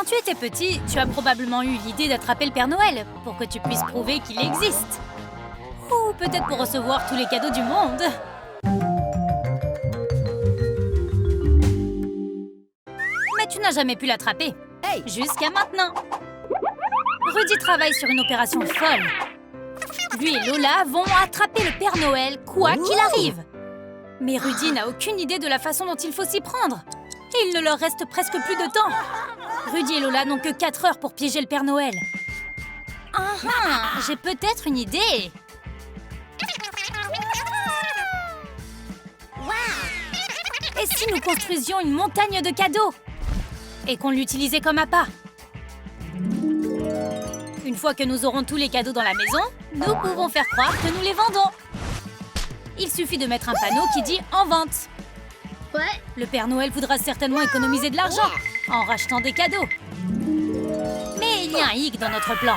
Quand tu étais petit, tu as probablement eu l'idée d'attraper le Père Noël pour que tu puisses prouver qu'il existe. Ou peut-être pour recevoir tous les cadeaux du monde. Mais tu n'as jamais pu l'attraper. Jusqu'à maintenant. Rudy travaille sur une opération folle. Lui et Lola vont attraper le Père Noël, quoi qu'il arrive. Mais Rudy n'a aucune idée de la façon dont il faut s'y prendre. Et il ne leur reste presque plus de temps. Rudy et Lola n'ont que 4 heures pour piéger le Père Noël. J'ai peut-être une idée. Et si nous construisions une montagne de cadeaux et qu'on l'utilisait comme appât? Une fois que nous aurons tous les cadeaux dans la maison, nous pouvons faire croire que nous les vendons. Il suffit de mettre un panneau qui dit « En vente ». Le Père Noël voudra certainement économiser de l'argent en rachetant des cadeaux. Mais il y a un hic dans notre plan.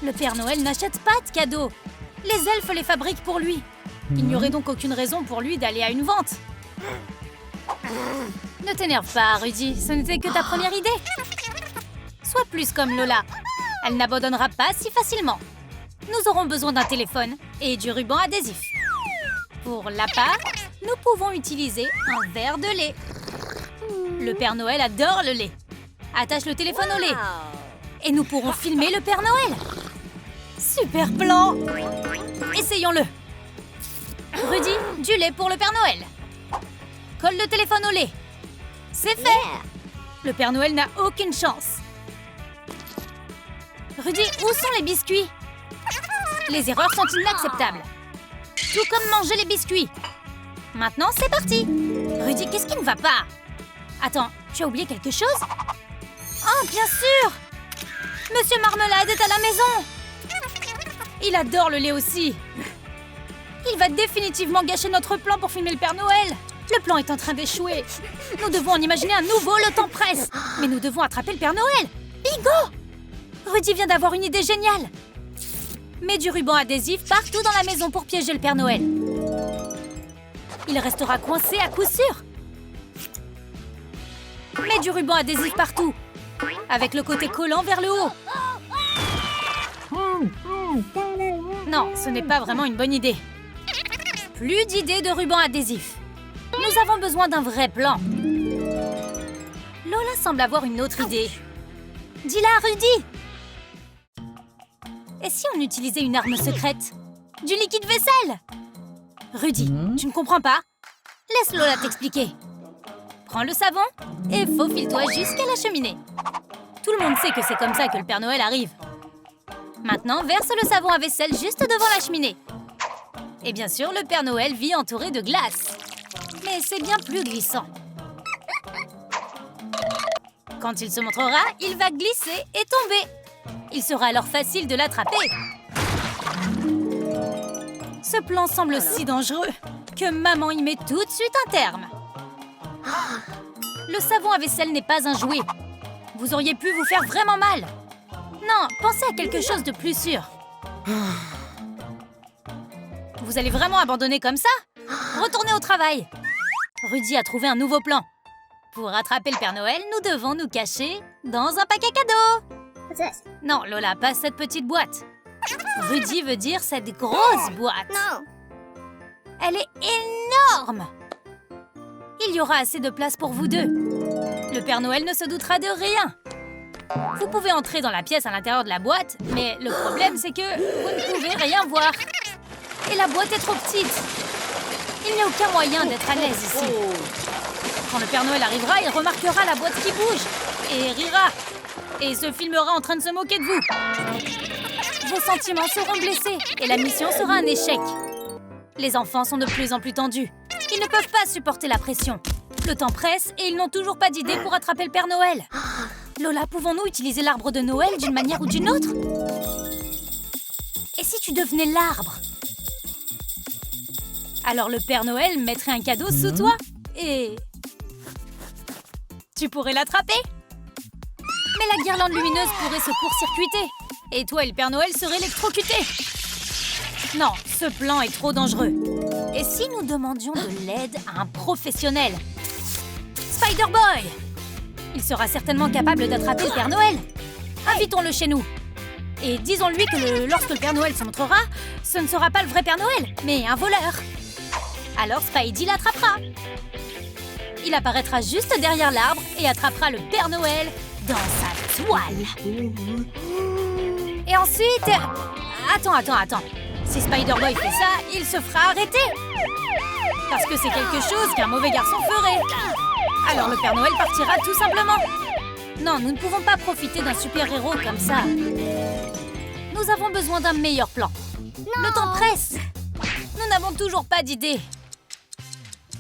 Le Père Noël n'achète pas de cadeaux. Les elfes les fabriquent pour lui. Il n'y aurait donc aucune raison pour lui d'aller à une vente. Ne t'énerve pas, Rudy, ce n'était que ta première idée. Sois plus comme Lola. Elle n'abandonnera pas si facilement. Nous aurons besoin d'un téléphone et du ruban adhésif. Pour l'appât, nous pouvons utiliser un verre de lait. Le Père Noël adore le lait. Attache le téléphone au lait. Et nous pourrons filmer le Père Noël. Super plan! Essayons-le. Rudy, du lait pour le Père Noël. Colle le téléphone au lait. C'est fait! Le Père Noël n'a aucune chance. Rudy, où sont les biscuits? Les erreurs sont inacceptables. Tout comme manger les biscuits. Maintenant, c'est parti. Rudy, qu'est-ce qui ne va pas? Attends, tu as oublié quelque chose? Oh, bien sûr! Monsieur Marmelade est à la maison. Il adore le lait aussi. Il va définitivement gâcher notre plan pour filmer le Père Noël. Le plan est en train d'échouer. Nous devons en imaginer un nouveau, le temps presse. Mais nous devons attraper le Père Noël. Bingo! Rudy vient d'avoir une idée géniale. Mets du ruban adhésif partout dans la maison pour piéger le Père Noël. Il restera coincé à coup sûr. Mets du ruban adhésif partout, avec le côté collant vers le haut. Non, ce n'est pas vraiment une bonne idée. Plus d'idées de ruban adhésif. Nous avons besoin d'un vrai plan. Lola semble avoir une autre idée. Dis-la à Rudy. Et si on utilisait une arme secrète? Du liquide vaisselle? Rudy, tu ne comprends pas? Laisse Lola t'expliquer. Prends le savon et faufile-toi jusqu'à la cheminée. Tout le monde sait que c'est comme ça que le Père Noël arrive. Maintenant, verse le savon à vaisselle juste devant la cheminée. Et bien sûr, le Père Noël vit entouré de glace. Mais c'est bien plus glissant. Quand il se montrera, il va glisser et tomber. Il sera alors facile de l'attraper. Ce plan semble si dangereux que maman y met tout de suite un terme. Le savon à vaisselle n'est pas un jouet. Vous auriez pu vous faire vraiment mal. Non, pensez à quelque chose de plus sûr. Vous allez vraiment abandonner comme ça? Retournez au travail. Rudy a trouvé un nouveau plan. Pour attraper le Père Noël, nous devons nous cacher dans un paquet cadeau. Non, Lola, pas cette petite boîte. Rudy veut dire cette grosse boîte. Elle est énorme. Il y aura assez de place pour vous deux. Le Père Noël ne se doutera de rien. Vous pouvez entrer dans la pièce à l'intérieur de la boîte, mais le problème, c'est que vous ne pouvez rien voir. Et la boîte est trop petite. Il n'y a aucun moyen d'être à l'aise ici. Quand le Père Noël arrivera, il remarquera la boîte qui bouge et rira. Et se filmera en train de se moquer de vous. Vos sentiments seront blessés et la mission sera un échec. Les enfants sont de plus en plus tendus. Ils ne peuvent pas supporter la pression. Le temps presse et ils n'ont toujours pas d'idée pour attraper le Père Noël. Lola, pouvons-nous utiliser l'arbre de Noël d'une manière ou d'une autre? Et si tu devenais l'arbre? Alors le Père Noël mettrait un cadeau sous toi et... tu pourrais l'attraper? Mais la guirlande lumineuse pourrait se court-circuiter. Et toi et le Père Noël seraient électrocutés. Non, ce plan est trop dangereux. Et si nous demandions de l'aide à un professionnel? Spider-Boy! Il sera certainement capable d'attraper le Père Noël. Invitons-le chez nous. Et disons-lui que lorsque le Père Noël se montrera, ce ne sera pas le vrai Père Noël, mais un voleur. Alors Spidey l'attrapera. Il apparaîtra juste derrière l'arbre et attrapera le Père Noël dans sa toile. Et ensuite... Attends. Si Spider-Boy fait ça, il se fera arrêter. Parce que c'est quelque chose qu'un mauvais garçon ferait. Alors le Père Noël partira tout simplement. Non, nous ne pouvons pas profiter d'un super-héros comme ça. Nous avons besoin d'un meilleur plan. Le temps presse. Nous n'avons toujours pas d'idée.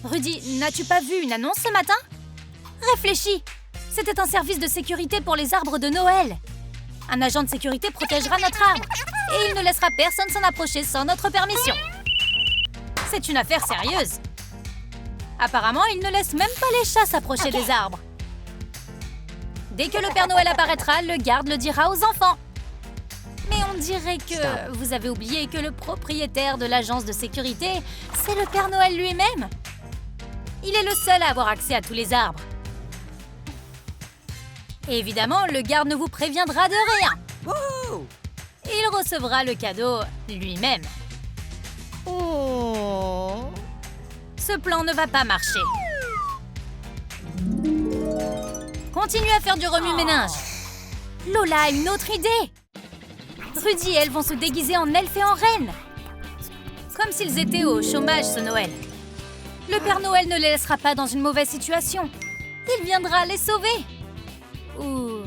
Rudy, n'as-tu pas vu une annonce ce matin? Réfléchis. C'était un service de sécurité pour les arbres de Noël. Un agent de sécurité protégera notre arbre. Et il ne laissera personne s'en approcher sans notre permission. C'est une affaire sérieuse. Apparemment, il ne laisse même pas les chats s'approcher des arbres. Dès que le Père Noël apparaîtra, le garde le dira aux enfants. Mais on dirait que vous avez oublié que le propriétaire de l'agence de sécurité, c'est le Père Noël lui-même. Il est le seul à avoir accès à tous les arbres. Et évidemment, le garde ne vous préviendra de rien. Il recevra le cadeau lui-même. Ce plan ne va pas marcher. Continue à faire du remue-ménage. Lola a une autre idée. Rudy et elle vont se déguiser en elfes et en reines. Comme s'ils étaient au chômage ce Noël. Le Père Noël ne les laissera pas dans une mauvaise situation. Il viendra les sauver. Ou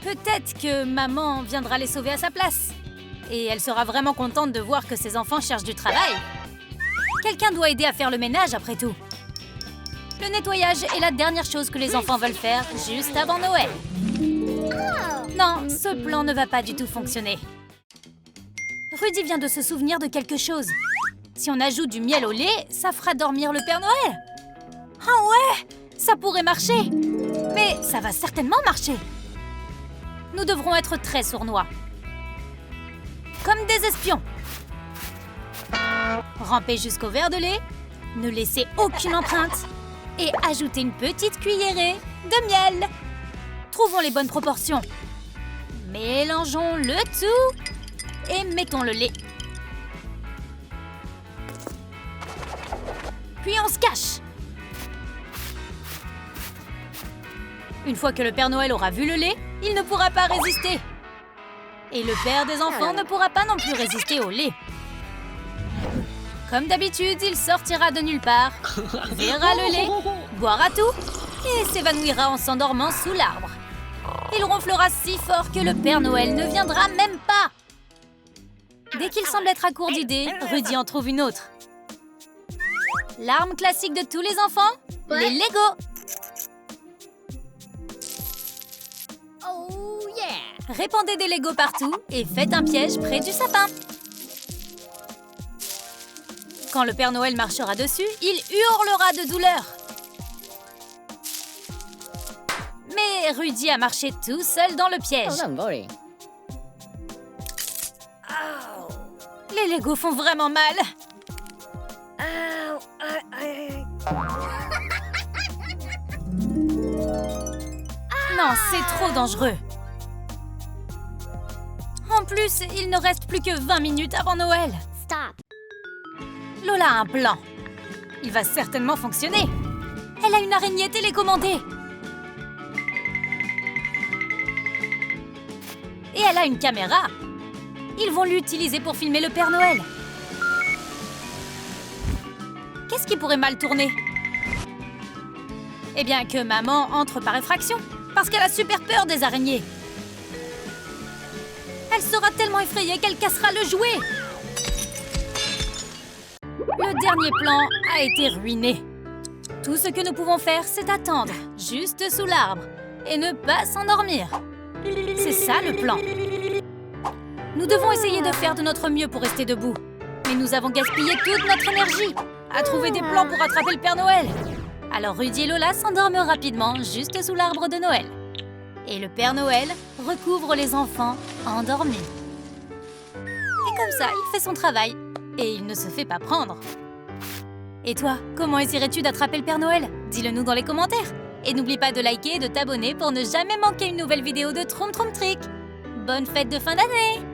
peut-être que maman viendra les sauver à sa place. Et elle sera vraiment contente de voir que ses enfants cherchent du travail. Quelqu'un doit aider à faire le ménage après tout. Le nettoyage est la dernière chose que les enfants veulent faire juste avant Noël. Non, ce plan ne va pas du tout fonctionner. Rudy vient de se souvenir de quelque chose. Si on ajoute du miel au lait, ça fera dormir le Père Noël. Ah ouais, ça pourrait marcher. Mais ça va certainement marcher. Nous devrons être très sournois. Comme des espions. Ramper jusqu'au verre de lait, ne laisser aucune empreinte et ajouter une petite cuillerée de miel. Trouvons les bonnes proportions. Mélangeons le tout et mettons le lait. Puis on se cache. Une fois que le Père Noël aura vu le lait, il ne pourra pas résister. Et le père des enfants ne pourra pas non plus résister au lait. Comme d'habitude, il sortira de nulle part, verra le lait, boira tout et s'évanouira en s'endormant sous l'arbre. Il ronflera si fort que le Père Noël ne viendra même pas. Dès qu'il semble être à court d'idées, Rudy en trouve une autre. L'arme classique de tous les enfants, les Legos. Oh yeah! Répandez des Legos partout et faites un piège près du sapin. Quand le Père Noël marchera dessus, il hurlera de douleur. Mais Rudy a marché tout seul dans le piège. Les Legos font vraiment mal. Non, c'est trop dangereux. En plus, il ne reste plus que 20 minutes avant Noël. Stop. Lola a un plan. Il va certainement fonctionner. Elle a une araignée télécommandée. Et elle a une caméra. Ils vont l'utiliser pour filmer le Père Noël. Qu'est-ce qui pourrait mal tourner? Eh bien, que maman entre par effraction, parce qu'elle a super peur des araignées. Elle sera tellement effrayée qu'elle cassera le jouet. Le dernier plan a été ruiné. Tout ce que nous pouvons faire, c'est attendre, juste sous l'arbre, et ne pas s'endormir. C'est ça le plan. Nous devons essayer de faire de notre mieux pour rester debout. Mais nous avons gaspillé toute notre énergie à trouver des plans pour attraper le Père Noël. Alors Rudy et Lola s'endorment rapidement juste sous l'arbre de Noël. Et le Père Noël recouvre les enfants endormis. Et comme ça, il fait son travail. Et il ne se fait pas prendre. Et toi, comment essaierais-tu d'attraper le Père Noël? Dis-le nous dans les commentaires. Et n'oublie pas de liker et de t'abonner pour ne jamais manquer une nouvelle vidéo de Troum Troum Trick. Bonne fête de fin d'année!